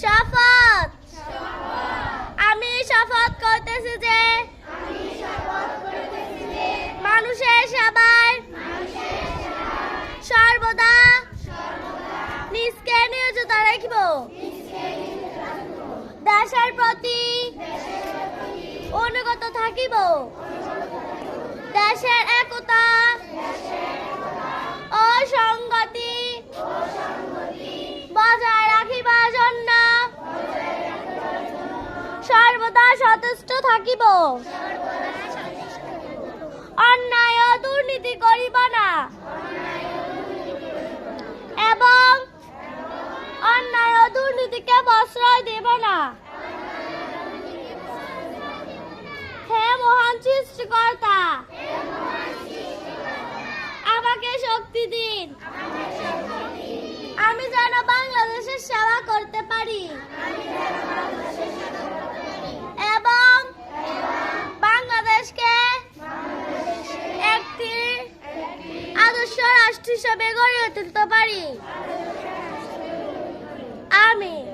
শপথ আমি শপথ করতেছি যে মানুষের সেবায় সর্বদা নিজকে নিয়োজিত রাখিব। দেশের প্রতি অনুগত থাকিব। দেশের একতা ও সংগতি বজায় রাখিবার জন্য সর্বদা সচেষ্ট থাকিব। অন্যায় ও দুর্নীতি করিব না এবং অন্যায় ও দুর্নীতিকে প্রশ্রয় দেব না। হে মহান সৃষ্টিকর্তা, আমাকে শক্তি দিন, আমি যেন বাংলাদেশের সেবা করতে পারি এবং বাংলাদেশকে একটি আদর্শ রাষ্ট্র হিসেবে গড়ে তুলতে পারি। আমিন।